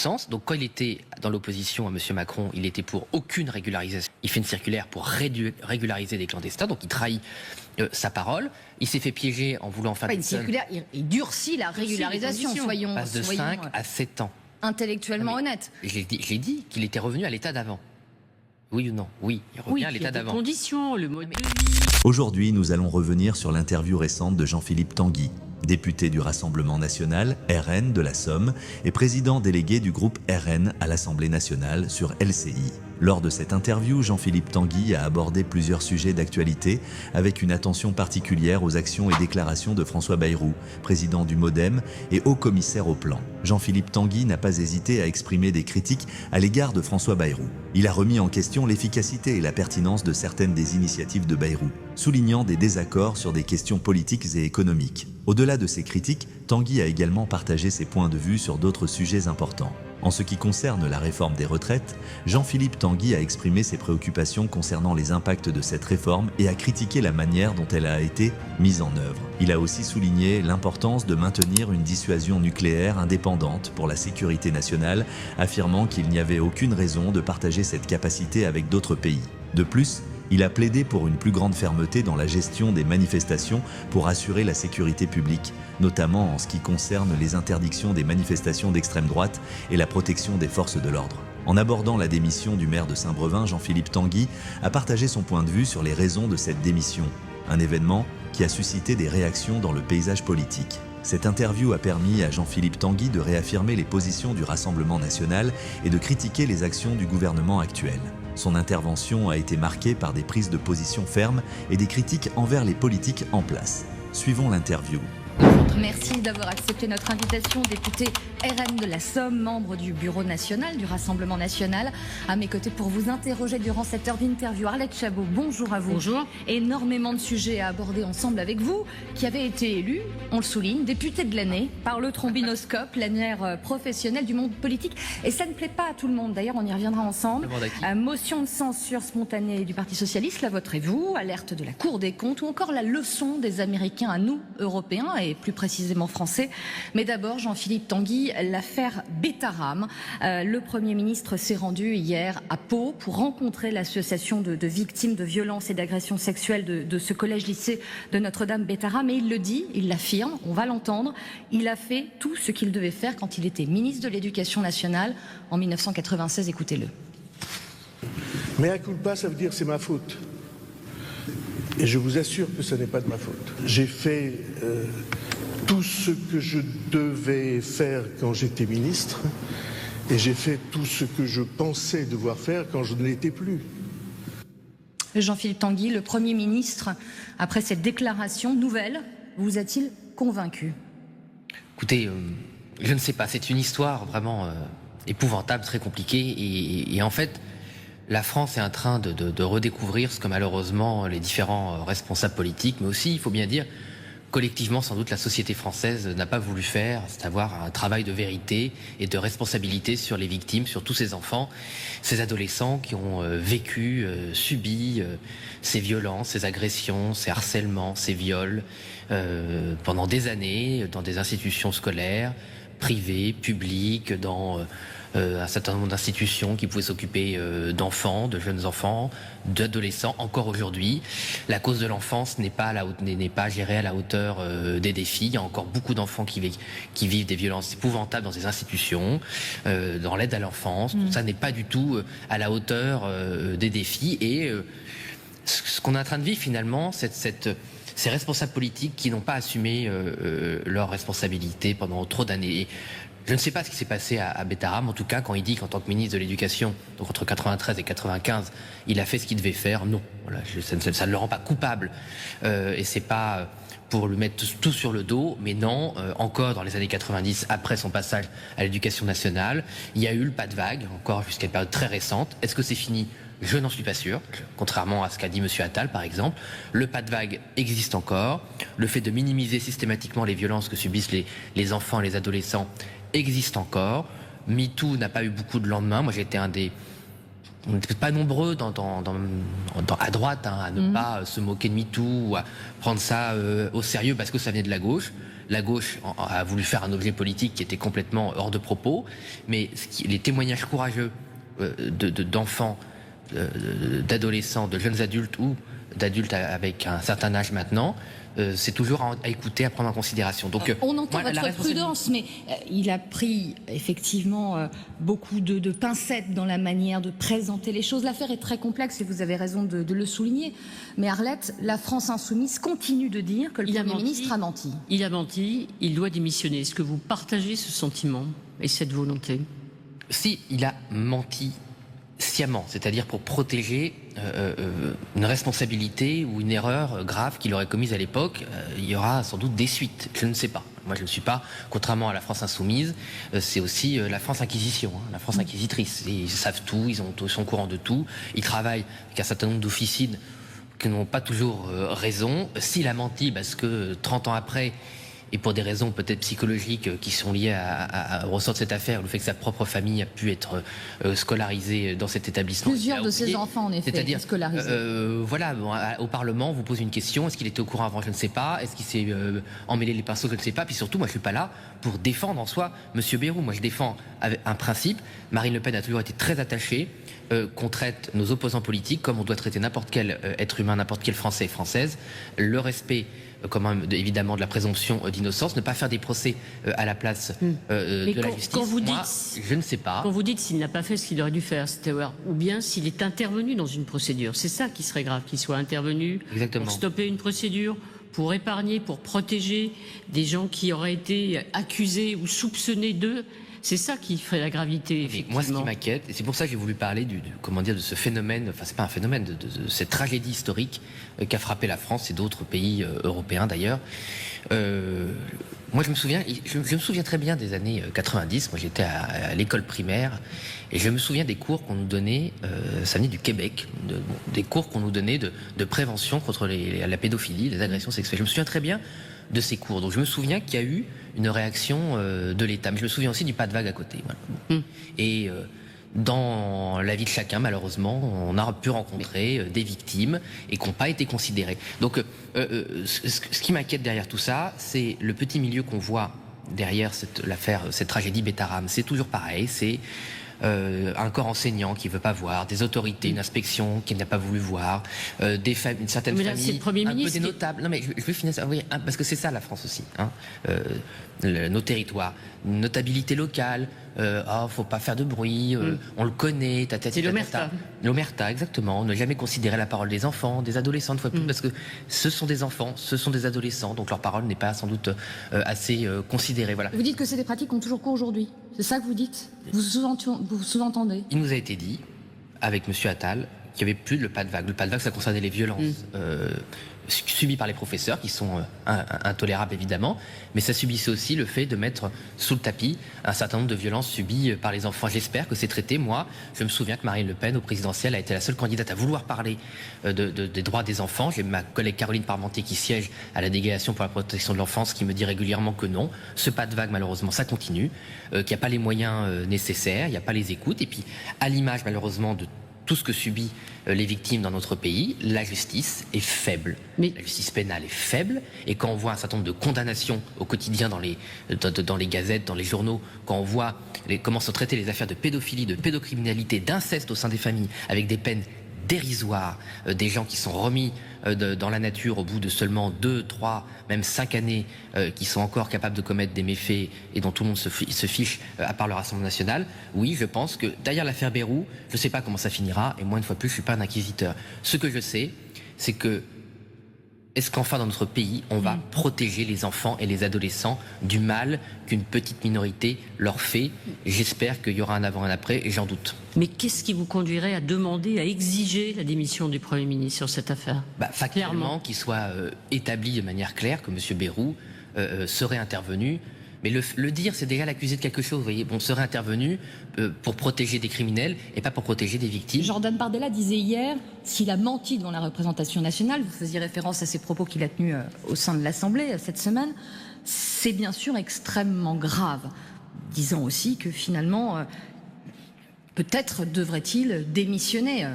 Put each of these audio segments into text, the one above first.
sens. Donc quand il était dans l'opposition à M. Macron, il était pour aucune régularisation. Il fait une circulaire pour régulariser des clandestins, donc il trahit sa parole. Il s'est fait piéger en voulant faire... Pas une circulaire, il durcit la régularisation, soyons... passe de 5 à 7 ans. Intellectuellement honnête. Je l'ai dit qu'il était revenu à l'état d'avant. Oui ou non? Oui, il revient à l'état d'avant. Conditions, le mode de vie. Aujourd'hui, nous allons revenir sur l'interview récente de Jean-Philippe Tanguy, député du Rassemblement national RN de la Somme et président délégué du groupe RN à l'Assemblée nationale sur LCI. Lors de cette interview, Jean-Philippe Tanguy a abordé plusieurs sujets d'actualité avec une attention particulière aux actions et déclarations de François Bayrou, président du MoDem et haut commissaire au plan. Jean-Philippe Tanguy n'a pas hésité à exprimer des critiques à l'égard de François Bayrou. Il a remis en question l'efficacité et la pertinence de certaines des initiatives de Bayrou, soulignant des désaccords sur des questions politiques et économiques. Au-delà de ces critiques, Tanguy a également partagé ses points de vue sur d'autres sujets importants. En ce qui concerne la réforme des retraites, Jean-Philippe Tanguy a exprimé ses préoccupations concernant les impacts de cette réforme et a critiqué la manière dont elle a été mise en œuvre. Il a aussi souligné l'importance de maintenir une dissuasion nucléaire indépendante pour la sécurité nationale, affirmant qu'il n'y avait aucune raison de partager cette capacité avec d'autres pays. De plus, il a plaidé pour une plus grande fermeté dans la gestion des manifestations pour assurer la sécurité publique, notamment en ce qui concerne les interdictions des manifestations d'extrême droite et la protection des forces de l'ordre. En abordant la démission du maire de Saint-Brevin, Jean-Philippe Tanguy a partagé son point de vue sur les raisons de cette démission, un événement qui a suscité des réactions dans le paysage politique. Cette interview a permis à Jean-Philippe Tanguy de réaffirmer les positions du Rassemblement national et de critiquer les actions du gouvernement actuel. Son intervention a été marquée par des prises de position fermes et des critiques envers les politiques en place. Suivons l'interview. Merci d'avoir accepté notre invitation, député RN de la Somme, membre du Bureau national du Rassemblement national. À mes côtés pour vous interroger durant cette heure d'interview, Arlette Chabot, bonjour à vous. Bonjour. Énormément de sujets à aborder ensemble avec vous, qui avez été élu, on le souligne, député de l'année par le Trombinoscope, l'annuaire professionnel du monde politique. Et ça ne plaît pas à tout le monde, d'ailleurs on y reviendra ensemble. Motion de censure spontanée du Parti Socialiste, la voterez-vous? Alerte de la Cour des comptes ou encore la leçon des Américains à nous, Européens, et plus précisément français. Mais d'abord, Jean-Philippe Tanguy, l'affaire Betaram. Le Premier ministre s'est rendu hier à Pau pour rencontrer l'association de victimes de violences et d'agressions sexuelles de ce collège-lycée de Notre-Dame Betaram. Et il le dit, il l'affirme, on va l'entendre, il a fait tout ce qu'il devait faire quand il était ministre de l'Éducation nationale en 1996. Écoutez-le. Mea culpa, ça veut dire c'est ma faute. Et je vous assure que ce n'est pas de ma faute. J'ai fait tout ce que je devais faire quand j'étais ministre et j'ai fait tout ce que je pensais devoir faire quand je ne l'étais plus. Jean-Philippe Tanguy, le Premier ministre, après cette déclaration nouvelle, vous a-t-il convaincu? Écoutez, je ne sais pas, c'est une histoire vraiment épouvantable, très compliquée et en fait... La France est en train de redécouvrir ce que malheureusement les différents responsables politiques, mais aussi, il faut bien dire, collectivement sans doute la société française n'a pas voulu faire, c'est avoir un travail de vérité et de responsabilité sur les victimes, sur tous ces enfants, ces adolescents qui ont vécu, subi ces violences, ces agressions, ces harcèlements, ces viols pendant des années dans des institutions scolaires, privées, publiques, dans... un certain nombre d'institutions qui pouvaient s'occuper d'enfants, de jeunes enfants, d'adolescents, encore aujourd'hui. La cause de l'enfance n'est pas gérée à la hauteur des défis. Il y a encore beaucoup d'enfants qui vivent des violences épouvantables dans ces institutions, dans l'aide à l'enfance. Tout ça n'est pas du tout à la hauteur des défis. Et ce qu'on est en train de vivre finalement, ces responsables politiques qui n'ont pas assumé leurs responsabilités pendant trop d'années. Je ne sais pas ce qui s'est passé à Betaram, en tout cas, quand il dit qu'en tant que ministre de l'Éducation, donc entre 93 et 95, il a fait ce qu'il devait faire. Non, voilà, ça ne le rend pas coupable. Et c'est pas pour lui mettre tout sur le dos, mais non, encore dans les années 90, après son passage à l'Éducation nationale, il y a eu le pas de vague, encore jusqu'à une période très récente. Est-ce que c'est fini ? Je n'en suis pas sûr, contrairement à ce qu'a dit M. Attal, par exemple. Le pas de vague existe encore. Le fait de minimiser systématiquement les violences que subissent les enfants et les adolescents existe encore. MeToo n'a pas eu beaucoup de lendemain. Moi, j'ai été un des... On n'était pas nombreux à droite à ne pas se moquer de MeToo ou à prendre ça au sérieux parce que ça venait de la gauche. la gauche a voulu faire un objet politique qui était complètement hors de propos, mais les témoignages courageux d'enfants, d'adolescents, de jeunes adultes ou d'adultes avec un certain âge maintenant, c'est toujours à écouter, à prendre en considération. Donc, on entend votre prudence, mais il a pris effectivement beaucoup de pincettes dans la manière de présenter les choses. L'affaire est très complexe et vous avez raison de le souligner. Mais Arlette, la France insoumise continue de dire que le Premier ministre a menti. Il a menti, il doit démissionner. Est-ce que vous partagez ce sentiment et cette volonté? Si, il a menti sciemment, c'est-à-dire pour protéger une responsabilité ou une erreur grave qu'il aurait commise à l'époque, il y aura sans doute des suites. Je ne sais pas. Moi, je ne suis pas, contrairement à la France insoumise, c'est aussi la France inquisition, la France inquisitrice. Ils savent tout, ils sont au courant de tout. Ils travaillent avec un certain nombre d'officines qui n'ont pas toujours raison. S'il a menti, parce que 30 ans après, et pour des raisons peut-être psychologiques qui sont liées au ressort de cette affaire, le fait que sa propre famille a pu être scolarisée dans cet établissement. Plusieurs de ses enfants, en effet, c'est-à-dire scolarisés. Voilà, bon, au Parlement, on vous pose une question, est-ce qu'il était au courant avant, je ne sais pas, est-ce qu'il s'est emmêlé les pinceaux, je ne sais pas, puis surtout, moi je ne suis pas là pour défendre en soi M. Bayrou, moi je défends un principe. Marine Le Pen a toujours été très attachée qu'on traite nos opposants politiques comme on doit traiter n'importe quel être humain, n'importe quel Français et Française, le respect évidemment de la présomption d'innocence, ne pas faire des procès à la place de la justice. Quand vous moi, dites, je ne sais pas. Quand vous dites s'il n'a pas fait ce qu'il aurait dû faire, ou bien s'il est intervenu dans une procédure, c'est ça qui serait grave, qu'il soit intervenu Exactement. Pour stopper une procédure, pour épargner, pour protéger des gens qui auraient été accusés ou soupçonnés d'eux. C'est ça qui ferait la gravité, effectivement. Moi, ce qui m'inquiète, et c'est pour ça que j'ai voulu parler de ce phénomène, enfin c'est pas un phénomène, de cette tragédie historique qu'a frappé la France et d'autres pays européens d'ailleurs. Moi, je me souviens très bien des années 90. Moi, j'étais à l'école primaire et je me souviens des cours qu'on nous donnait, ça venait du Québec, des cours qu'on nous donnait de prévention contre la pédophilie, les agressions sexuelles. Je me souviens très bien de ces cours. Donc je me souviens qu'il y a eu une réaction de l'État. Mais je me souviens aussi du pas de vague à côté. Voilà. Et dans la vie de chacun, malheureusement, on a pu rencontrer des victimes et qui n'ont pas été considérées. Donc ce qui m'inquiète derrière tout ça, c'est le petit milieu qu'on voit derrière cette tragédie Betaram. C'est toujours pareil, c'est un corps enseignant qui ne veut pas voir, des autorités, une inspection qui n'a pas voulu voir, une certaine famille, un peu des notables. Non mais je vais finir ça, oui, parce que c'est ça la France aussi, nos territoires, une notabilité locale, faut pas faire de bruit, on le connaît, c'est l'omerta. L'omerta, exactement, ne jamais considérer la parole des enfants, des adolescents, une fois plus, parce que ce sont des enfants, ce sont des adolescents, donc leur parole n'est pas sans doute assez considérée. Voilà. Vous dites que c'est des pratiques qui ont toujours cours aujourd'hui. C'est ça que vous dites? Vous sous-entendez? Il nous a été dit, avec M. Attal, qu'il n'y avait plus le pas de vague. Le pas de vague, ça concernait les violences subies par les professeurs, qui sont intolérables évidemment, mais ça subissait aussi le fait de mettre sous le tapis un certain nombre de violences subies par les enfants. J'espère que c'est traité. Moi, je me souviens que Marine Le Pen, au présidentiel, a été la seule candidate à vouloir parler des droits des enfants. J'ai ma collègue Caroline Parmentier qui siège à la délégation pour la protection de l'enfance qui me dit régulièrement que non. Ce pas de vague, malheureusement, ça continue, qu'il n'y a pas les moyens nécessaires, il n'y a pas les écoutes, et puis à l'image, malheureusement, de tout ce que subissent les victimes dans notre pays, la justice est faible. La justice pénale est faible, et quand on voit un certain nombre de condamnations au quotidien dans les gazettes, dans les journaux, quand on voit comment sont traitées les affaires de pédophilie, de pédocriminalité, d'inceste au sein des familles, avec des peines dérisoires, des gens qui sont remis dans la nature au bout de seulement 2, 3, même 5 années, qui sont encore capables de commettre des méfaits et dont tout le monde se fiche à part le Rassemblement national. Oui, je pense que derrière l'affaire Bayrou, je ne sais pas comment ça finira, et moi une fois de plus, je ne suis pas un inquisiteur. Ce que je sais, c'est que est-ce qu'enfin dans notre pays, on va protéger les enfants et les adolescents du mal qu'une petite minorité leur fait? J'espère qu'il y aura un avant et un après, et j'en doute. Mais qu'est-ce qui vous conduirait à demander, à exiger la démission du Premier ministre sur cette affaire? Factuellement, qu'il soit établi de manière claire que M. Bayrou serait intervenu. Mais le dire, c'est déjà l'accuser de quelque chose. Vous voyez, on serait intervenu pour protéger des criminels et pas pour protéger des victimes. Jordan Bardella disait hier, s'il a menti devant la représentation nationale, vous faisiez référence à ces propos qu'il a tenus au sein de l'Assemblée cette semaine, c'est bien sûr extrêmement grave. Disant aussi que finalement, peut-être devrait-il démissionner.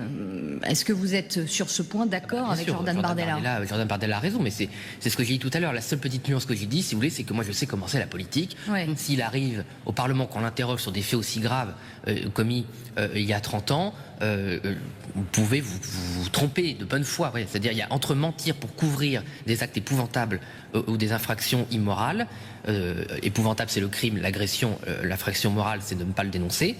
Est-ce que vous êtes sur ce point d'accord avec Jordan Bardella? Jordan Bardella a raison, mais c'est ce que j'ai dit tout à l'heure. La seule petite nuance que j'ai dit, si vous voulez, c'est que moi je sais comment c'est la politique. Ouais. S'il arrive au Parlement qu'on l'interroge sur des faits aussi graves commis il y a 30 ans, vous pouvez vous tromper de bonne foi. Ouais. C'est-à-dire il y a entre mentir pour couvrir des actes épouvantables ou des infractions immorales. Épouvantable, c'est le crime, l'agression, l'infraction morale, c'est de ne pas le dénoncer.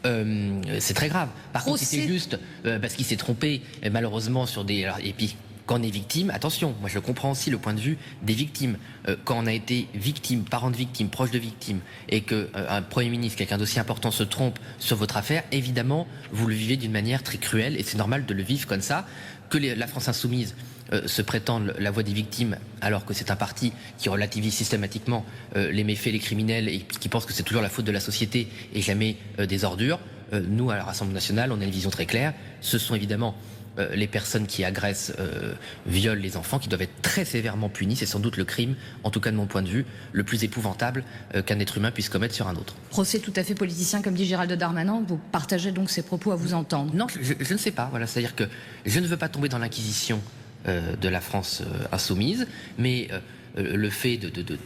C'est très grave. Par contre, si c'est juste parce qu'il s'est trompé, malheureusement, sur des... Alors, et puis, quand on est victime, attention, moi je comprends aussi le point de vue des victimes. Quand on a été victime, parent de victime, proche de victime, et qu'un Premier ministre, quelqu'un d'aussi important, se trompe sur votre affaire, évidemment, vous le vivez d'une manière très cruelle, et c'est normal de le vivre comme ça. Que la France insoumise se prétende la voix des victimes, alors que c'est un parti qui relativise systématiquement les méfaits, les criminels, et qui pense que c'est toujours la faute de la société et jamais des ordures. Nous, à la Rassemblement national, on a une vision très claire. Ce sont évidemment les personnes qui agressent, violent les enfants, qui doivent être très sévèrement punies. C'est sans doute le crime, en tout cas de mon point de vue, le plus épouvantable qu'un être humain puisse commettre sur un autre. Procès tout à fait politicien, comme dit Gérald Darmanin. Vous partagez donc ces propos à vous entendre? Non, je ne sais pas. Voilà, c'est-à-dire que je ne veux pas tomber dans l'inquisition de la France insoumise, mais le fait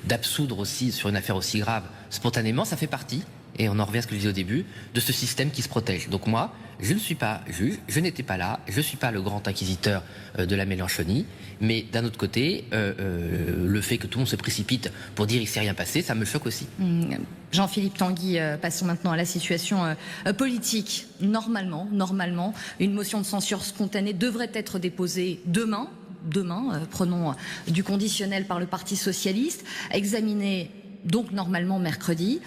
d'absoudre aussi sur une affaire aussi grave spontanément, ça fait partie, et on en revient à ce que je disais au début, de ce système qui se protège. Donc moi, je ne suis pas juge, je n'étais pas là, je ne suis pas le grand inquisiteur de la Mélenchonie, mais d'un autre côté, le fait que tout le monde se précipite pour dire il ne s'est rien passé, ça me choque aussi. Jean-Philippe Tanguy, passons maintenant à la situation politique. Normalement, une motion de censure spontanée devrait être déposée demain, prenons du conditionnel par le Parti socialiste, examinée donc normalement mercredi.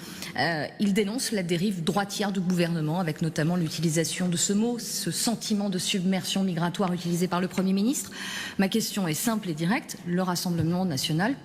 Il dénonce la dérive droitière du gouvernement, avec notamment l'utilisation de ce mot, ce sentiment de submersion migratoire utilisé par le Premier ministre. Ma question est simple et directe. Le Rassemblement national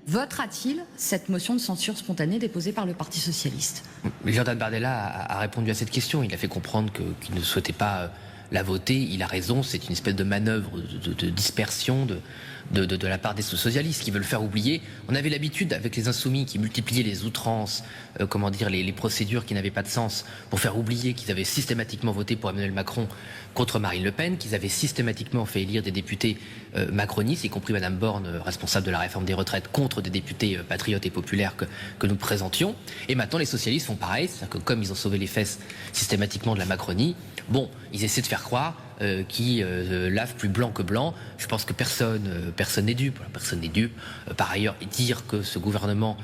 votera-t-il cette motion de censure spontanée déposée par le Parti socialiste? Jordan Bardella a répondu à cette question. Il a fait comprendre qu'il ne souhaitait pas la voter. Il a raison, c'est une espèce de manœuvre de dispersion de la part des socialistes qui veulent faire oublier. On avait l'habitude avec les insoumis qui multipliaient les outrances, les procédures qui n'avaient pas de sens pour faire oublier qu'ils avaient systématiquement voté pour Emmanuel Macron contre Marine Le Pen, qu'ils avaient systématiquement fait élire des députés macronistes, y compris Madame Borne, responsable de la réforme des retraites, contre des députés patriotes et populaires que nous présentions. Et maintenant les socialistes font pareil, c'est-à-dire que comme ils ont sauvé les fesses systématiquement de la Macronie, ils essaient de faire croire qui lave plus blanc que blanc. Je pense que personne n'est dupe. Personne n'est dupe. Par ailleurs, dire que ce gouvernement,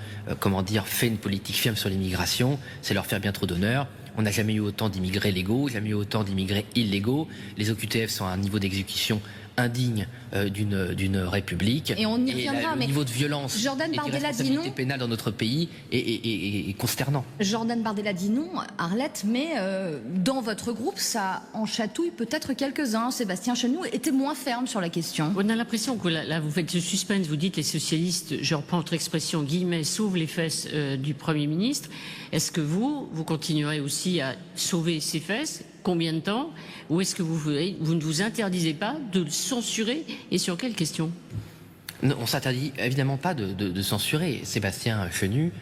fait une politique ferme sur l'immigration, c'est leur faire bien trop d'honneur. On n'a jamais eu autant d'immigrés légaux, jamais eu autant d'immigrés illégaux. Les OQTF sont à un niveau d'exécution indigne d'une république. Et on y reviendra, le niveau de violence Jordan et de Bardella dit responsabilité non. pénale dans notre pays est consternant. Jordan Bardella dit non, Arlette, mais dans votre groupe, ça en chatouille peut-être quelques-uns. Sébastien Chenoux était moins ferme sur la question. On a l'impression que là, vous faites ce suspense, vous dites les socialistes, je reprends votre expression, guillemets, sauvent les fesses du Premier ministre. Est-ce que vous continuerez aussi à sauver ces fesses? Combien de temps? Ou est-ce que vous ne vous interdisez pas de le censurer? Et sur quelle question? Non, on s'interdit évidemment pas de censurer. Sébastien Chenu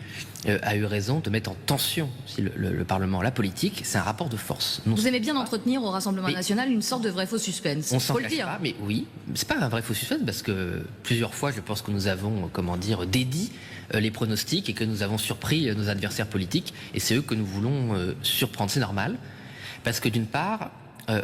a eu raison de mettre en tension le Parlement. La politique, c'est un rapport de force. Vous aimez bien entretenir au Rassemblement national une sorte de vrai faux suspense. On s'en cache pas, mais oui, c'est pas un vrai faux suspense parce que plusieurs fois, je pense que nous avons, dédié les pronostics et que nous avons surpris nos adversaires politiques et c'est eux que nous voulons surprendre. C'est normal parce que d'une part,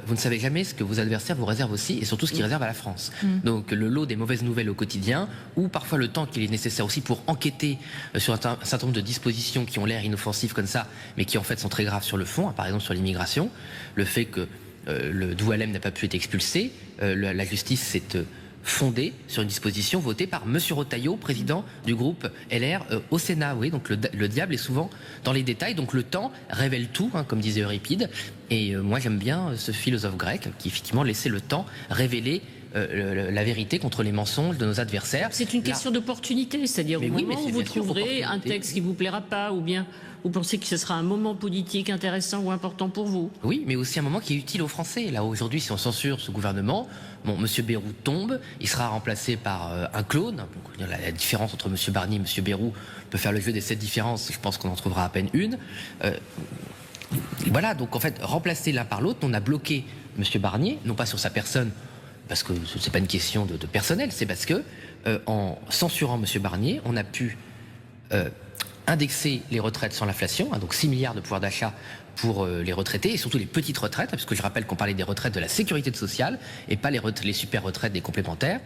vous ne savez jamais ce que vos adversaires vous réservent aussi, et surtout ce qu'ils réservent à la France. Donc le lot des mauvaises nouvelles au quotidien, ou parfois le temps qu'il est nécessaire aussi pour enquêter sur un certain nombre de dispositions qui ont l'air inoffensives comme ça, mais qui en fait sont très graves sur le fond, par exemple sur l'immigration, le fait que le Doualem n'a pas pu être expulsé, la justice s'est fondée sur une disposition votée par Monsieur Retailleau, président du groupe LR au Sénat. Oui, donc le diable est souvent dans les détails. Donc le temps révèle tout, comme disait Euripide. Et moi j'aime bien ce philosophe grec qui effectivement laissait le temps révéler la vérité contre les mensonges de nos adversaires. C'est une question d'opportunité, c'est-à-dire au moment où vous trouverez un texte qui vous plaira pas, ou bien vous pensez que ce sera un moment politique intéressant ou important pour vous? Oui, mais aussi un moment qui est utile aux Français. Là, aujourd'hui, si on censure ce gouvernement, Monsieur Bayrou tombe, il sera remplacé par un clone. Donc, la différence entre Monsieur Barnier et Monsieur Bayrou peut faire le jeu des 7 différences. Je pense qu'on en trouvera à peine une. Voilà, donc en fait, remplacer l'un par l'autre, on a bloqué M. Barnier, non pas sur sa personne, parce que c'est pas une question de personnel, c'est parce que en censurant M. Barnier, on a pu indexer les retraites sans l'inflation, donc 6 milliards de pouvoir d'achat pour les retraités, et surtout les petites retraites, parce que je rappelle qu'on parlait des retraites de la sécurité sociale, et pas les super retraites des complémentaires,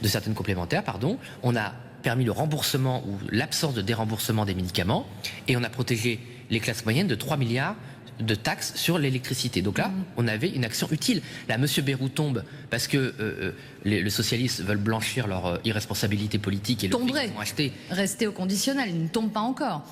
de certaines complémentaires, pardon. On a permis le remboursement ou l'absence de déremboursement des médicaments, et on a protégé les classes moyennes de 3 milliards de taxes sur l'électricité. Donc là, on avait une action utile. Là, M. Bayrou tombe parce que les socialistes veulent blanchir leur irresponsabilité politique et le fait qu'ils ont acheté. Rester au conditionnel, il ne tombe pas encore.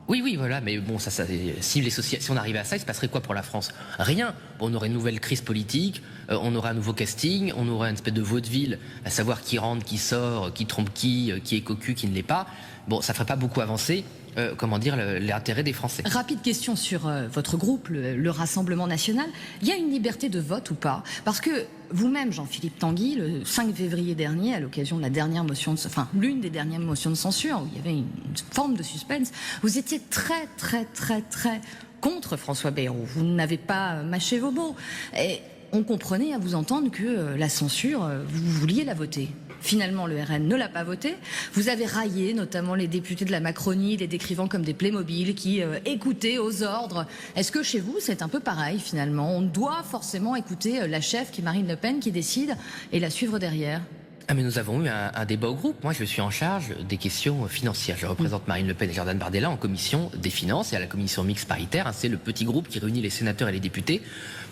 Oui, voilà, mais bon, si on arrivait à ça, il se passerait quoi pour la France? Rien. On aurait une nouvelle crise politique, on aurait un nouveau casting, on aurait une espèce de vaudeville, à savoir qui rentre, qui sort, qui trompe qui est cocu, qui ne l'est pas. Bon, ça ne ferait pas beaucoup avancer, l'intérêt des Français. Rapide question sur votre groupe, le Rassemblement National. Il y a une liberté de vote ou pas? Parce que vous-même, Jean-Philippe Tanguy, le 5 février dernier, à l'occasion de la dernière motion l'une des dernières motions de censure, où il y avait une forme de suspense, vous étiez très contre François Bayrou. Vous n'avez pas mâché vos mots. Et on comprenait à vous entendre que la censure, vous vouliez la voter. Finalement, le RN ne l'a pas voté. Vous avez raillé notamment les députés de la Macronie, les décrivant comme des Playmobil qui écoutaient aux ordres. Est-ce que chez vous, c'est un peu pareil finalement? On doit forcément écouter la chef qui est Marine Le Pen qui décide et la suivre derrière? Mais nous avons eu un débat au groupe. Moi, je suis en charge des questions financières. Je représente Marine Le Pen et Jordan Bardella en commission des finances et à la commission mixte paritaire. C'est le petit groupe qui réunit les sénateurs et les députés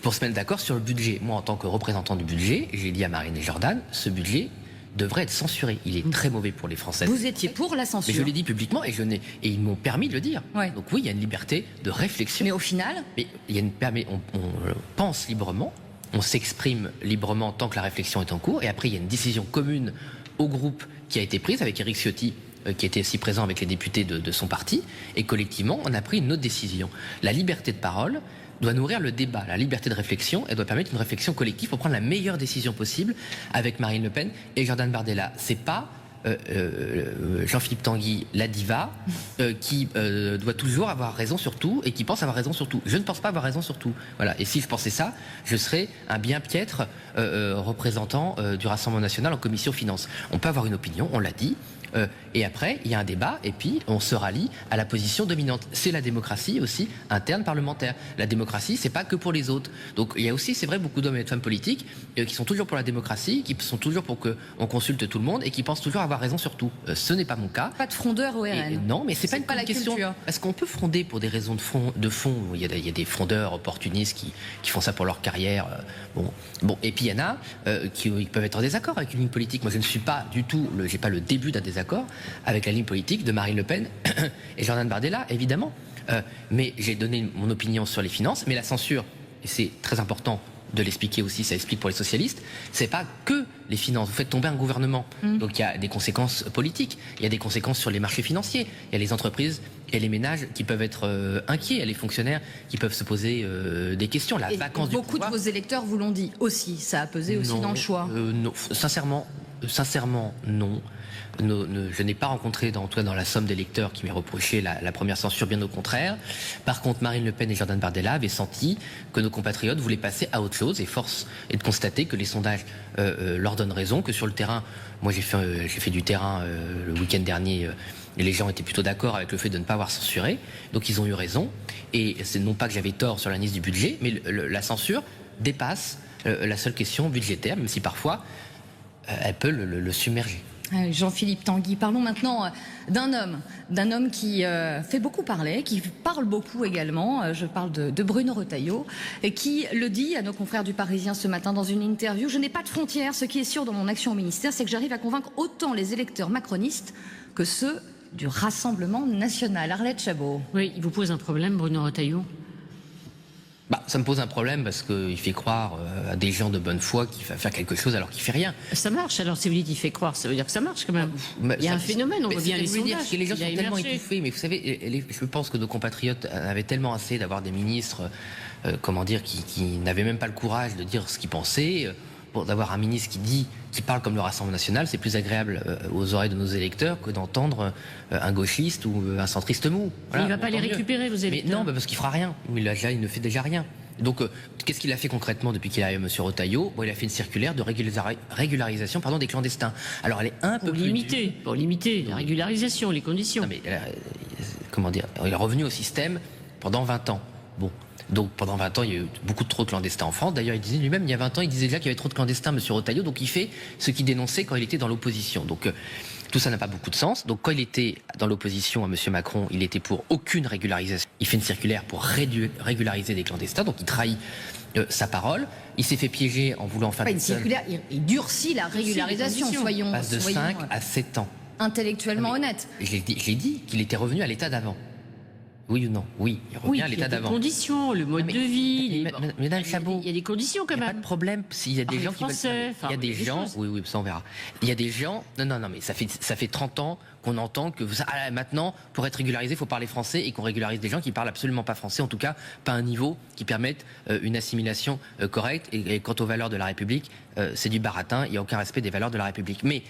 pour se mettre d'accord sur le budget. Moi, en tant que représentant du budget, j'ai dit à Marine et Jordan, ce budget devrait être censuré. Il est très mauvais pour les Français. Vous étiez pour la censure? Mais je l'ai dit publiquement et ils m'ont permis de le dire. Ouais. Donc oui, il y a une liberté de réflexion. Mais au final, on pense librement, on s'exprime librement tant que la réflexion est en cours. Et après, il y a une décision commune au groupe qui a été prise avec Éric Ciotti, qui était aussi présent avec les députés de son parti. Et collectivement, on a pris une autre décision. La liberté de parole doit nourrir le débat. La liberté de réflexion, elle doit permettre une réflexion collective pour prendre la meilleure décision possible avec Marine Le Pen et Jordan Bardella. C'est pas Jean-Philippe Tanguy, la diva, qui doit toujours avoir raison sur tout et qui pense avoir raison sur tout. Je ne pense pas avoir raison sur tout. Voilà. Et si je pensais ça, je serais un bien piètre représentant du Rassemblement National en commission finances. On peut avoir une opinion, on l'a dit. Et après, il y a un débat et puis on se rallie à la position dominante. C'est la démocratie aussi interne parlementaire. La démocratie, c'est pas que pour les autres. Donc il y a aussi, c'est vrai, beaucoup d'hommes et de femmes politiques qui sont toujours pour la démocratie, qui sont toujours pour qu'on consulte tout le monde et qui pensent toujours avoir raison sur tout. Ce n'est pas mon cas. Pas de frondeur au RN. Non, mais c'est pas la question. Culture. Est-ce qu'on peut fronder pour des raisons de fond? Il y a des frondeurs opportunistes qui font ça pour leur carrière. Bon. Et puis il y en a qui peuvent être en désaccord avec une ligne politique. Moi, je ne suis pas du tout, j'ai pas le début d'un désaccord avec la ligne politique de Marine Le Pen et Jordan Bardella, évidemment. Mais j'ai donné mon opinion sur les finances, mais la censure, et c'est très important de l'expliquer aussi, ça explique pour les socialistes, c'est pas que les finances. Vous faites tomber un gouvernement. Donc il y a des conséquences politiques, il y a des conséquences sur les marchés financiers, il y a les entreprises et les ménages qui peuvent être inquiets, il y a les fonctionnaires qui peuvent se poser des questions. La vacance du pouvoir. Beaucoup de vos électeurs vous l'ont dit aussi, ça a pesé aussi dans le choix. Non, sincèrement, non. Je n'ai pas rencontré, en tout cas dans la somme d'électeurs qui m'ait reproché la première censure, bien au contraire. Par contre, Marine Le Pen et Jordan Bardella avaient senti que nos compatriotes voulaient passer à autre chose, et force est de constater que les sondages leur donnent raison, que sur le terrain, moi j'ai fait du terrain le week-end dernier, et les gens étaient plutôt d'accord avec le fait de ne pas avoir censuré, donc ils ont eu raison, et c'est non pas que j'avais tort sur la liste du budget, mais la censure dépasse la seule question budgétaire, même si parfois elle peut le submerger. Jean-Philippe Tanguy, parlons maintenant d'un homme qui fait beaucoup parler, qui parle beaucoup également. Je parle de Bruno Retailleau, et qui le dit à nos confrères du Parisien ce matin dans une interview: je n'ai pas de frontières, ce qui est sûr dans mon action au ministère, c'est que j'arrive à convaincre autant les électeurs macronistes que ceux du Rassemblement National. Arlette Chabot. Oui, il vous pose un problème, Bruno Retailleau? Ça me pose un problème parce qu'il fait croire à des gens de bonne foi qu'il va faire quelque chose alors qu'il fait rien. Ça marche, alors si vous dites qu'il fait croire, ça veut dire que ça marche quand même. Il y a un phénomène, on revient à les sondages. Les gens sont tellement étouffés, mais vous savez, je pense que nos compatriotes avaient tellement assez d'avoir des ministres, qui n'avaient même pas le courage de dire ce qu'ils pensaient. Bon, d'avoir un ministre qui parle comme le Rassemblement national, c'est plus agréable aux oreilles de nos électeurs que d'entendre un gauchiste ou un centriste mou. Voilà, il ne va pas les récupérer, vos électeurs. Mais non, parce qu'il fera rien. Il ne fait déjà rien. Donc, qu'est-ce qu'il a fait concrètement depuis qu'il est arrivé, M. Retailleau? Bon, il a fait une circulaire de régularisation des clandestins. Alors, elle est un peu plus dure. Pour limiter la régularisation, les conditions. Non, mais, comment dire? Il est revenu au système pendant 20 ans. Bon. Donc pendant 20 ans, il y a eu beaucoup trop de clandestins en France. D'ailleurs, il disait lui-même, il y a 20 ans, il disait déjà qu'il y avait trop de clandestins, M. Retailleau. Donc il fait ce qu'il dénonçait quand il était dans l'opposition. Donc tout ça n'a pas beaucoup de sens. Donc quand il était dans l'opposition à M. Macron, il était pour aucune régularisation. Il fait une circulaire pour régulariser des clandestins. Donc il trahit sa parole. Il s'est fait piéger en voulant faire... Pas une circulaire, il durcit la régularisation, soyons... passe de 5 à 7 ans. Intellectuellement honnête. Je l'ai dit qu'il était revenu à l'état d'avant. Oui ou non? Oui, il revient à l'état d'avant. Il y a des conditions, le mode de vie. Madame Chabot, il y a des conditions quand même. Il n'y a pas de problème. S'il y a des gens qui veulent... Il y a des gens... Oui, ça on verra. Il y a des gens... Non, mais ça fait 30 ans qu'on entend que maintenant, pour être régularisé, il faut parler français et qu'on régularise des gens qui parlent absolument pas français, en tout cas pas à un niveau qui permette une assimilation correcte. Et quant aux valeurs de la République, c'est du baratin, il n'y a aucun respect des valeurs de la République. Mais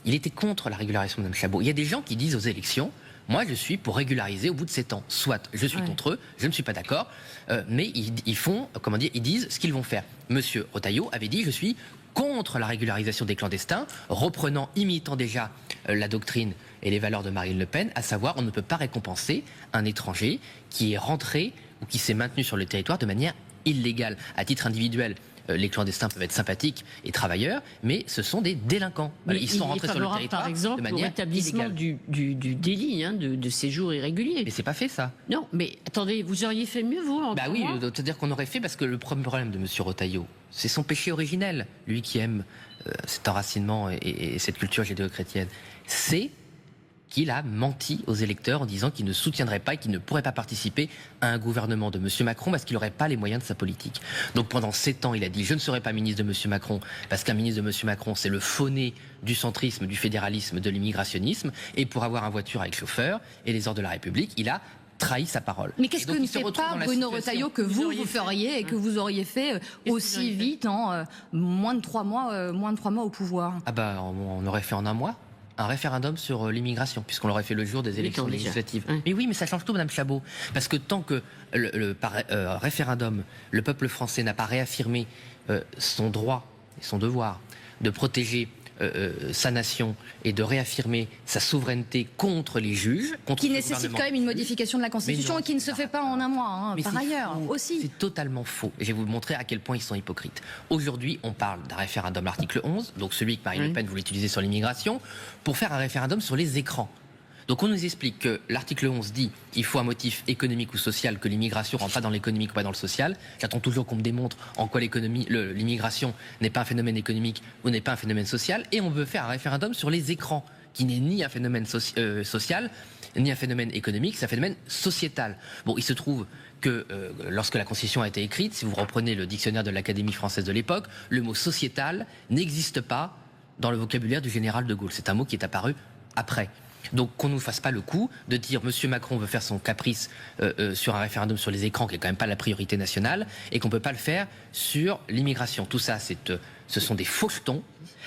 il était contre la régularisation de Mme Chabot. Il y a des gens qui disent aux élections... Moi, je suis pour régulariser au bout de 7 ans. Soit je suis contre eux, je ne suis pas d'accord, mais ils font, ils disent ce qu'ils vont faire. Monsieur Retailleau avait dit, je suis contre la régularisation des clandestins, imitant déjà la doctrine et les valeurs de Marine Le Pen, à savoir, on ne peut pas récompenser un étranger qui est rentré ou qui s'est maintenu sur le territoire de manière illégale. À titre individuel, les clandestins peuvent être sympathiques et travailleurs, mais ce sont des délinquants. Voilà, ils sont rentrés sur le territoire, par exemple, de manière au rétablissement du délit de séjour irrégulier. Mais c'est pas fait, ça. Non, mais attendez, vous auriez fait mieux, vous, en oui, c'est-à-dire qu'on aurait fait, parce que le problème de M. Retailleau, c'est son péché originel, lui qui aime cet enracinement et cette culture judéo-chrétienne, c'est qu'il a menti aux électeurs en disant qu'il ne soutiendrait pas et qu'il ne pourrait pas participer à un gouvernement de M. Macron parce qu'il n'aurait pas les moyens de sa politique. Donc pendant 7 ans, il a dit « je ne serai pas ministre de M. Macron » parce qu'un ministre de M. Macron, c'est le faux-nez du centrisme, du fédéralisme, de l'immigrationnisme. Et pour avoir une voiture avec chauffeur et les ordres de la République, il a trahi sa parole. Mais qu'est-ce que ne fait pas Bruno Retailleau que vous feriez et que vous auriez fait aussi vite en moins de 3 mois au pouvoir? On aurait fait en 1 mois un référendum sur l'immigration, puisqu'on l'aurait fait le jour des élections législatives. Mais oui, mais ça change tout, Madame Chabot. Parce que tant que par référendum, le peuple français n'a pas réaffirmé son droit et son devoir de protéger sa nation et de réaffirmer sa souveraineté contre les juges, qui nécessite quand même une modification de la Constitution et qui ne se fait pas en 1 mois, par ailleurs, aussi. C'est totalement faux. Et je vais vous montrer à quel point ils sont hypocrites. Aujourd'hui, on parle d'un référendum, l'article 11, donc celui que Marine Le Pen voulait utiliser sur l'immigration, pour faire un référendum sur les écrans. Donc on nous explique que l'article 11 dit qu'il faut un motif économique ou social, que l'immigration ne rentre pas dans l'économique ou pas dans le social. J'attends toujours qu'on me démontre en quoi l'immigration n'est pas un phénomène économique ou n'est pas un phénomène social. Et on veut faire un référendum sur les écrans, qui n'est ni un phénomène social, ni un phénomène économique, c'est un phénomène sociétal. Bon, il se trouve que lorsque la Constitution a été écrite, si vous reprenez le dictionnaire de l'Académie française de l'époque, le mot sociétal n'existe pas dans le vocabulaire du général de Gaulle. C'est un mot qui est apparu après. Donc qu'on ne nous fasse pas le coup de dire M. Macron veut faire son caprice sur un référendum sur les écrans, qui n'est quand même pas la priorité nationale, et qu'on ne peut pas le faire sur l'immigration. Tout ça, ce sont des faux jetons.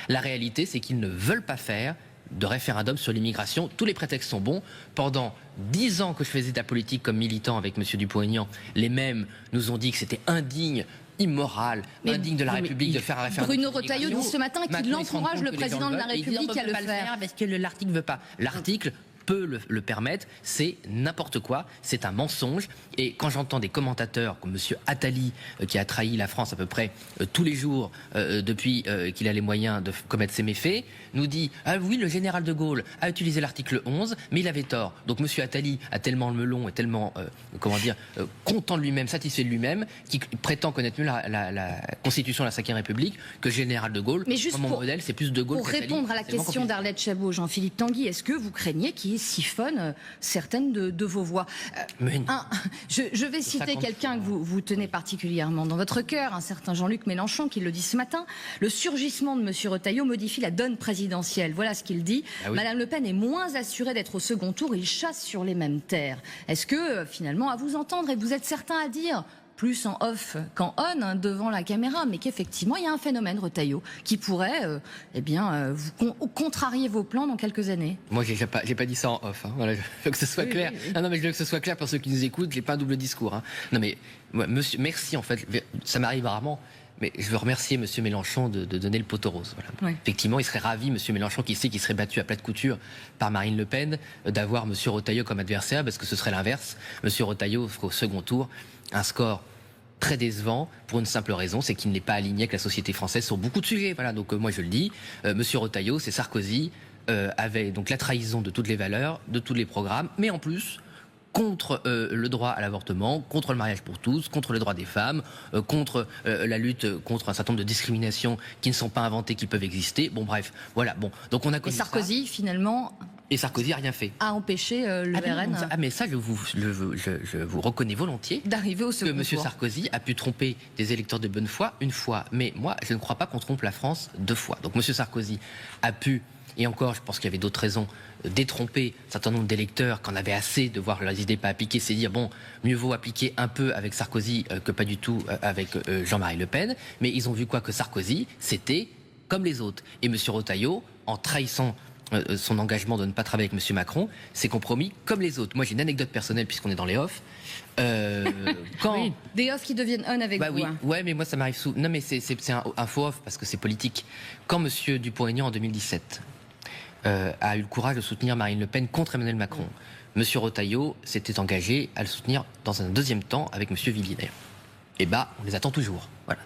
La réalité, c'est qu'ils ne veulent pas faire de référendum sur l'immigration. Tous les prétextes sont bons. Pendant 10 ans que je faisais de la politique comme militant avec M. Dupont-Aignan, les mêmes nous ont dit que c'était indigne, immoral, indigne de la République de faire un référendum. Bruno Retailleau dit ce matin qu'il encourage le président de la République à le faire. Parce que l'article ne veut pas. L'article peut le permettre, c'est n'importe quoi, c'est un mensonge. Et quand j'entends des commentateurs comme M. Attali, qui a trahi la France à peu près tous les jours depuis qu'il a les moyens de commettre ses méfaits, nous dit « Ah oui, le général de Gaulle a utilisé l'article 11, mais il avait tort. » Donc M. Attali a tellement le melon et tellement, content de lui-même, satisfait de lui-même, qu'il prétend connaître mieux la Constitution de la Ve République que le général de Gaulle. Mais juste mon modèle, c'est plus de Gaulle pour répondre à la question d'Arlette Chabot, Jean-Philippe Tanguy, est-ce que vous craignez qu'il siphonne certaines de vos voix? Je vais citer quelqu'un que vous tenez particulièrement dans votre cœur, un certain Jean-Luc Mélenchon, qui le dit ce matin. Le surgissement de M. Retailleau modifie la donne présidentielle. Voilà ce qu'il dit. Madame Le Pen est moins assurée d'être au second tour. Il chasse sur les mêmes terres. Est-ce que, finalement, à vous entendre, et vous êtes certain à dire plus en off qu'en on, hein, devant la caméra, mais qu'effectivement, il y a un phénomène Retailleau qui pourrait vous contrarier vos plans dans quelques années. Moi, j'ai pas dit ça en off. Hein. Voilà, je veux que ce soit clair. Oui. Non, mais je veux que ce soit clair pour ceux qui nous écoutent. J'ai pas un double discours. Hein. Non, mais monsieur, merci en fait. Ça m'arrive rarement. Mais je veux remercier M. Mélenchon de donner le poteau rose. Voilà. Oui. Effectivement, il serait ravi, M. Mélenchon, qui sait qu'il serait battu à plat de couture par Marine Le Pen, d'avoir M. Retailleau comme adversaire, parce que ce serait l'inverse. M. Retailleau ferait au second tour un score très décevant pour une simple raison, c'est qu'il n'est pas aligné avec la société française sur beaucoup de sujets. Voilà, donc moi je le dis, M. Retailleau, c'est Sarkozy, avait donc la trahison de toutes les valeurs, de tous les programmes, mais en plus contre le droit à l'avortement, contre le mariage pour tous, contre le droit des femmes, contre la lutte contre un certain nombre de discriminations qui ne sont pas inventées, qui peuvent exister. Bon, bref, voilà. Bon, donc on a connu Sarkozy, ça. Finalement. Et Sarkozy n'a rien fait. A empêché le RN. Mais ça, je vous reconnais volontiers. D'arriver au second tour. Que M. Sarkozy a pu tromper des électeurs de bonne foi une fois. Mais moi, je ne crois pas qu'on trompe la France 2 fois. Donc M. Sarkozy a pu, et encore, je pense qu'il y avait d'autres raisons, détromper un certain nombre d'électeurs qui en avaient assez de voir leurs idées pas appliquées, c'est dire, bon, mieux vaut appliquer un peu avec Sarkozy que pas du tout avec Jean-Marie Le Pen. Mais ils ont vu quoi? Que Sarkozy, c'était comme les autres. Et M. Retailleau, en trahissant son engagement de ne pas travailler avec M. Macron, s'est compromis comme les autres. Moi, j'ai une anecdote personnelle, puisqu'on est dans les off. Quand... Oui, des off qui deviennent on avec vous. Oui. Hein. Ouais, mais moi, ça m'arrive souvent. Non, mais c'est un faux off, parce que c'est politique. Quand M. Dupont-Aignan, en 2017, a eu le courage de soutenir Marine Le Pen contre Emmanuel Macron, M. Retailleau s'était engagé à le soutenir dans un deuxième temps avec M. Villiers, d'ailleurs. Et on les attend toujours. Voilà.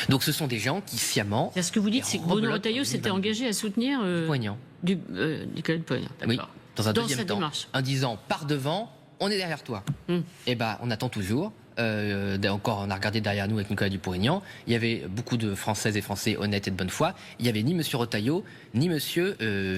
Donc ce sont des gens qui sciemment... Ce que vous dites, c'est que Bruno Retailleau s'était engagé à soutenir Dupont-Aignan. Nicolas Dupont-Aignan. Oui, dans un deuxième temps. Démarche. En disant, par devant, on est derrière toi. Et on attend toujours. Encore, on a regardé derrière nous avec Nicolas Dupont-Aignan. Il y avait beaucoup de Françaises et Français honnêtes et de bonne foi. Il n'y avait ni M. Retailleau, ni M.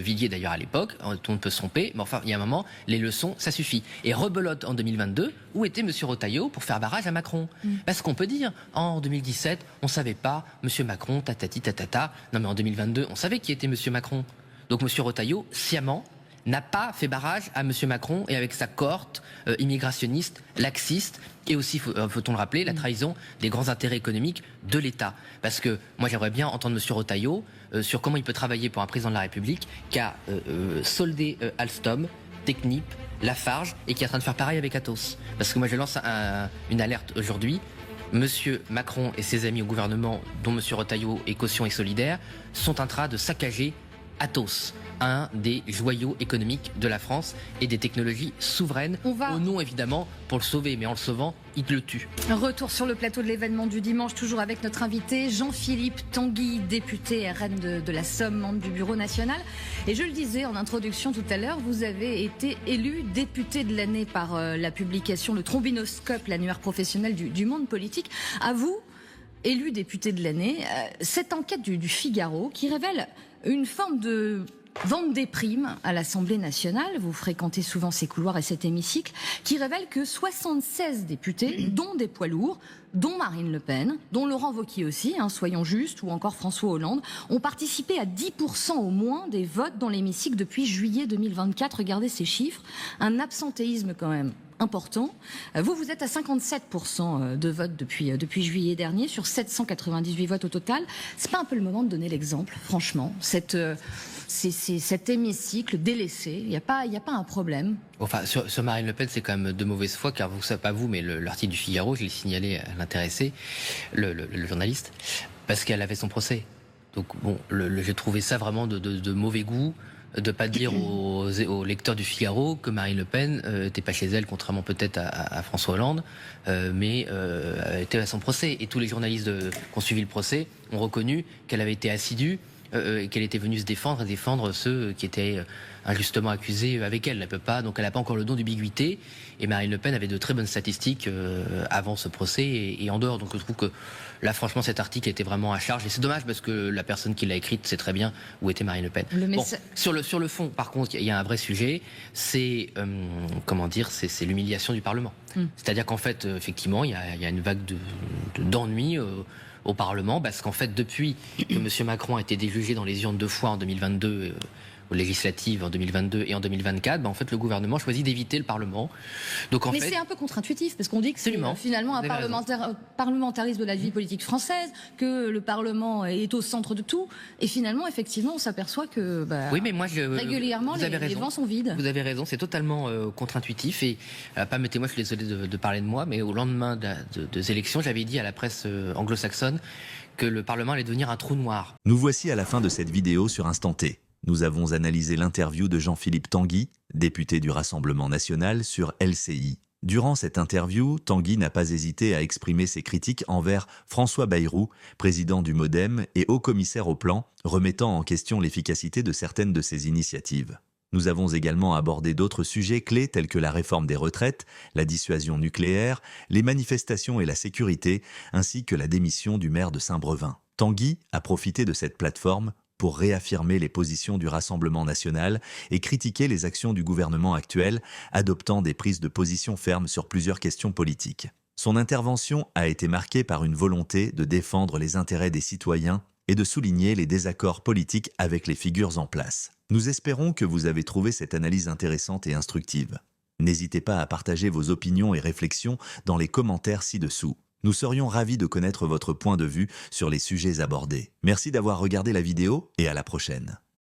Villiers d'ailleurs à l'époque. On peut se tromper, mais enfin, il y a un moment, les leçons, ça suffit. Et rebelote en 2022, où était M. Retailleau pour faire barrage à Macron? Parce qu'on peut dire, en 2017, on ne savait pas, M. Macron, tatati, tatata. Non, mais en 2022, on savait qui était M. Macron. Donc M. Retailleau, sciemment, n'a pas fait barrage à M. Macron et avec sa cohorte immigrationniste, laxiste, et aussi, faut-on le rappeler, la trahison des grands intérêts économiques de l'État. Parce que moi, j'aimerais bien entendre M. Retailleau sur comment il peut travailler pour un président de la République qui a soldé Alstom, Technip, Lafarge, et qui est en train de faire pareil avec Atos. Parce que moi, je lance une alerte aujourd'hui. Monsieur Macron et ses amis au gouvernement, dont M. Retailleau est caution et solidaire, sont en train de saccager Atos, un des joyaux économiques de la France et des technologies souveraines, au nom évidemment pour le sauver, mais en le sauvant, il le tue. Retour sur le plateau de l'événement du dimanche, toujours avec notre invité Jean-Philippe Tanguy, député RN de la Somme, membre du Bureau national. Et je le disais en introduction tout à l'heure, vous avez été élu député de l'année par la publication Le Trombinoscope, l'annuaire professionnel du monde politique. À vous, élu député de l'année, cette enquête du Figaro qui révèle une forme de vente des primes à l'Assemblée nationale, vous fréquentez souvent ces couloirs et cet hémicycle, qui révèle que 76 députés, dont des poids lourds, dont Marine Le Pen, dont Laurent Wauquiez aussi, soyons justes, ou encore François Hollande, ont participé à 10% au moins des votes dans l'hémicycle depuis juillet 2024. Regardez ces chiffres, un absentéisme quand même important. Vous êtes à 57% de votes depuis juillet dernier, sur 798 votes au total. C'est pas un peu le moment de donner l'exemple, franchement, cet hémicycle délaissé, il n'y a pas un problème? Enfin, sur Marine Le Pen, c'est quand même de mauvaise foi, car vous savez pas vous, mais l'article du Figaro, je l'ai signalé à l'intéressé, le journaliste, parce qu'elle avait son procès. Donc bon, j'ai trouvé ça vraiment de mauvais goût, de pas dire aux lecteurs du Figaro que Marine Le Pen était pas chez elle, contrairement peut-être à François Hollande, mais était à son procès. Et tous les journalistes qui ont suivi le procès ont reconnu qu'elle avait été assidue et qu'elle était venue se défendre ceux qui étaient injustement accusés avec elle. Elle peut pas, donc elle n'a pas encore le don d'ubiquité. Et Marine Le Pen avait de très bonnes statistiques avant ce procès et en dehors. Donc je trouve que là, franchement, cet article était vraiment à charge. Et c'est dommage parce que la personne qui l'a écrite sait très bien où était Marine Le Pen. Bon, sur le fond, par contre, il y a un vrai sujet. C'est c'est l'humiliation du Parlement. C'est-à-dire qu'en fait, effectivement, il y a une vague d'ennui au Parlement, parce qu'en fait, depuis que M. Macron a été déjugé dans les urnes 2 fois en 2022 aux législatives en 2022 et en 2024, en fait, le gouvernement choisit d'éviter le Parlement. Donc, en Mais fait, c'est un peu contre-intuitif, parce qu'on dit que c'est Absolument. finalement un Vous avez raison. parlementarisme de la vie politique française, que le Parlement est au centre de tout, et finalement, effectivement, on s'aperçoit que oui, mais moi, régulièrement, vous avez les raison. bancs sont vides. Vous avez raison, c'est totalement contre-intuitif. Et pas mettez-moi, je suis désolé de parler de moi, mais au lendemain des élections, j'avais dit à la presse anglo-saxonne que le Parlement allait devenir un trou noir. Nous voici à la fin de cette vidéo sur Instant T. Nous avons analysé l'interview de Jean-Philippe Tanguy, député du Rassemblement national, sur LCI. Durant cette interview, Tanguy n'a pas hésité à exprimer ses critiques envers François Bayrou, président du MoDem et haut-commissaire au plan, remettant en question l'efficacité de certaines de ses initiatives. Nous avons également abordé d'autres sujets clés tels que la réforme des retraites, la dissuasion nucléaire, les manifestations et la sécurité, ainsi que la démission du maire de Saint-Brevin. Tanguy a profité de cette plateforme pour réaffirmer les positions du Rassemblement national et critiquer les actions du gouvernement actuel, adoptant des prises de position fermes sur plusieurs questions politiques. Son intervention a été marquée par une volonté de défendre les intérêts des citoyens et de souligner les désaccords politiques avec les figures en place. Nous espérons que vous avez trouvé cette analyse intéressante et instructive. N'hésitez pas à partager vos opinions et réflexions dans les commentaires ci-dessous. Nous serions ravis de connaître votre point de vue sur les sujets abordés. Merci d'avoir regardé la vidéo et à la prochaine.